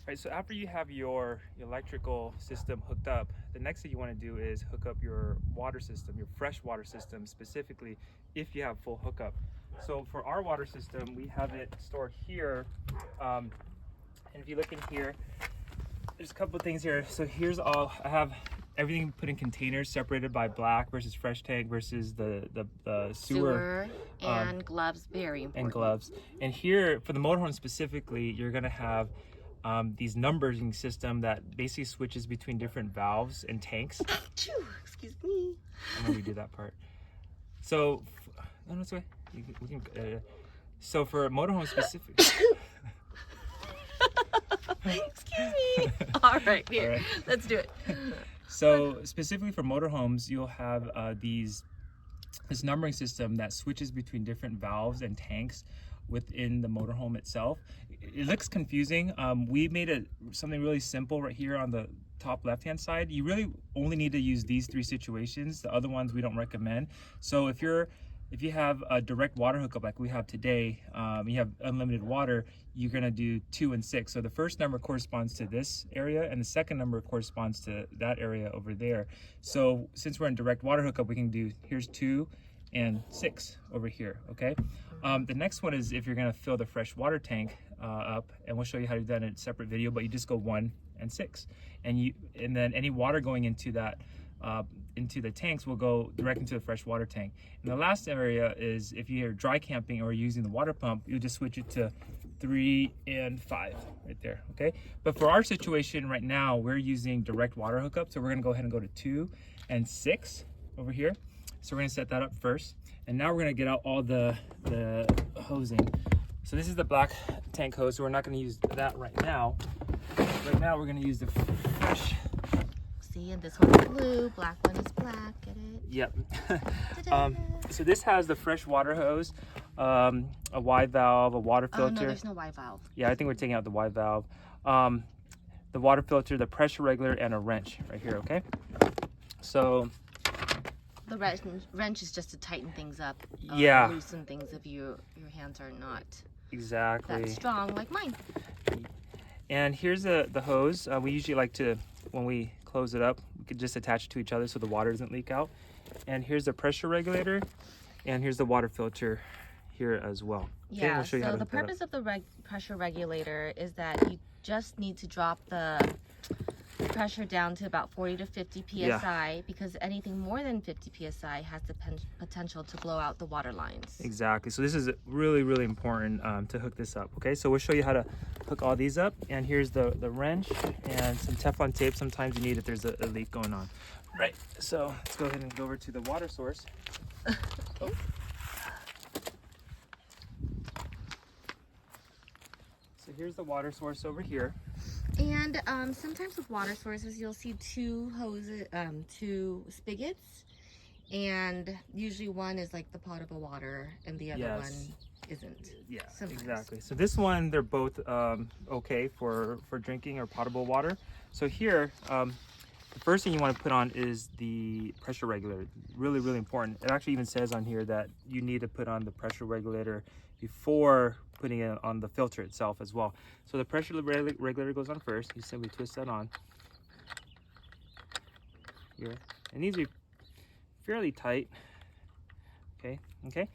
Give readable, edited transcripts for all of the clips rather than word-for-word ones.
Right, so after you have your electrical system hooked up, the next thing you want to do is hook up your water system, your fresh water system specifically, if you have full hookup. So for our water system, we have it stored here. And if you look in here, there's a couple of things here. So here's all, I have everything put in containers separated by black versus fresh tank versus the sewer. And gloves, very important. And gloves. And here, for the motorhome specifically, you're gonna have these numbering system that basically switches between different valves and tanks. Excuse me. I'm gonna redo that part. So, no, it's okay. So for motorhome specific. Excuse me. All right, here. All right. Let's do it. So specifically for motorhomes, you'll have this numbering system that switches between different valves and tanks within the motorhome itself. It looks confusing. We made something really simple right here on the top left hand side. You really only need to use these 3 situations. The other ones we don't recommend. So if you have a direct water hookup like we have today, you have unlimited water, you're gonna do 2 and 6. So the first number corresponds to this area and the second number corresponds to that area over there. So since we're in direct water hookup, we can do, here's 2 and 6 over here, okay? The next one is if you're gonna fill the fresh water tank up, and we'll show you how to do that in a separate video, but you just go 1 and 6. And then any water going into that, into the tanks will go direct into the fresh water tank. And the last area is if you're dry camping or using the water pump, you just switch it to 3 and 5 right there, okay? But for our situation right now, we're using direct water hookup, so we're gonna go ahead and go to 2 and 6 over here. So we're gonna set that up first. And now we're gonna get out all the hosing. So this is the black tank hose, so we're not gonna use that right now. Right now we're gonna use the fresh. See, and this one's blue, black one is black, get it? Yep. So this has the fresh water hose, a Y valve, a water filter. No, there's no Y valve. Yeah, I think we're taking out the Y valve. The water filter, the pressure regulator, and a wrench right here, okay? So the wrench is just to tighten things up, yeah, loosen things if your hands are not exactly that strong like mine. And here's the hose. We usually like to, when we close it up, we could just attach it to each other so the water doesn't leak out. And here's the pressure regulator, and here's the water filter here as well. Okay, Yeah, we'll show you how so to the hook that up. purpose of the pressure regulator is that you just need to drop the pressure down to about 40 to 50 psi, because anything more than 50 psi has the potential to blow out the water lines. Exactly. So this is really, really important to hook this up. Okay, so we'll show you how to hook all these up. And here's the wrench and some Teflon tape. Sometimes you need if there's a leak going on. Right, so let's go ahead and go over to the water source. Oh. So here's the water source over here. And sometimes with water sources, you'll see 2 hoses, 2 spigots, and usually one is like the potable water and the other one isn't. Yeah, sometimes. Exactly. So this one, they're both okay for drinking or potable water. So here, the first thing you want to put on is the pressure regulator. Really, really important. It actually even says on here that you need to put on the pressure regulator before putting it on the filter itself as well. So the pressure regulator goes on first. You simply twist that on here. It needs to be fairly tight. Okay.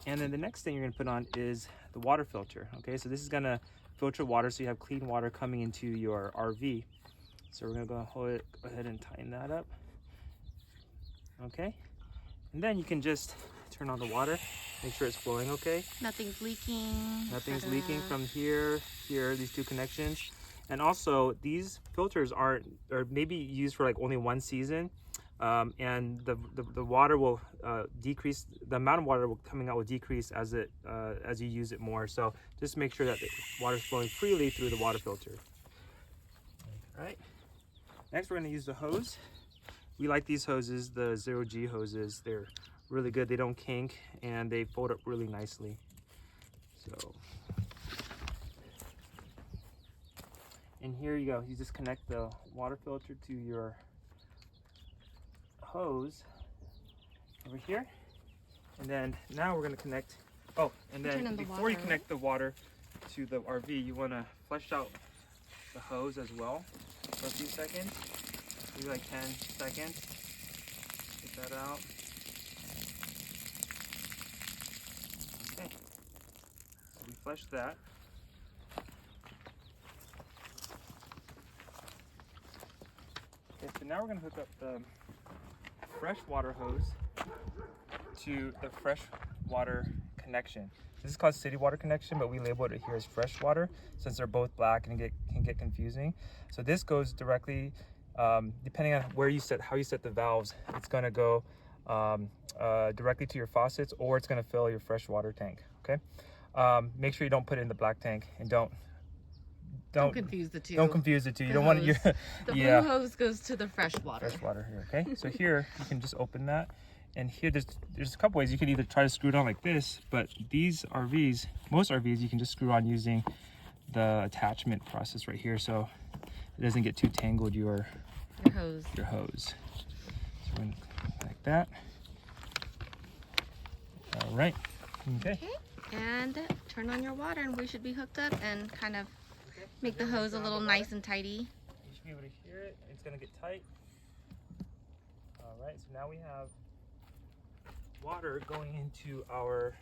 And then the next thing you're going to put on is the water filter. Okay, so this is going to filter water so you have clean water coming into your RV. So we're going to go ahead and tighten that up. Okay, and then you can just turn on the water, make sure it's flowing okay. Nothing's leaking. Nothing's leaking from here, these 2 connections. And also these filters are maybe used for like only 1 season. And the water will decrease, the amount of water coming out will decrease as you use it more. So just make sure that the water is flowing freely through the water filter. All right. Next, we're going to use the hose. We like these hoses, the 0G hoses. They're really good. They don't kink and they fold up really nicely. So, and here you go. You just connect the water filter to your hose over here, and then now we're going to connect. Oh, and then before you connect the water to the RV, you want to flush out the hose as well for a few seconds, maybe like 10 seconds. Get that out. Okay, so we flush that. Okay, so now we're going to hook up the freshwater hose to the freshwater connection. This is called city water connection, but we label it here as freshwater since they're both black and can get confusing. So this goes directly, depending on where you set, how you set the valves, it's going to go directly to your faucets, or it's going to fill your freshwater tank. Okay, make sure you don't put it in the black tank, and don't confuse the two. Don't confuse the two. You don't hose. want your the blue hose goes to the fresh water. Fresh water here. Okay, so here you can just open that, and here there's a couple ways. You can either try to screw it on like this, but these RVs, most RVs, you can just screw on using the attachment process right here, so it doesn't get too tangled your hose. So we're gonna like that. All right. Okay. And turn on your water, and we should be hooked up and kind of make the hose a little nice and tidy. You should be able to hear it. It's going to get tight. All right, so now we have water going into our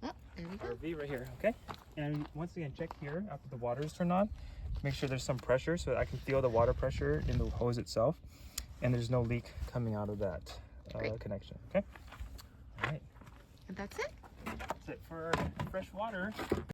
there we go. RV right here, okay? And once again, check here after the water is turned on. Make sure there's some pressure so that I can feel the water pressure in the hose itself. And there's no leak coming out of that connection, okay? All right. And that's it. That's it for fresh water.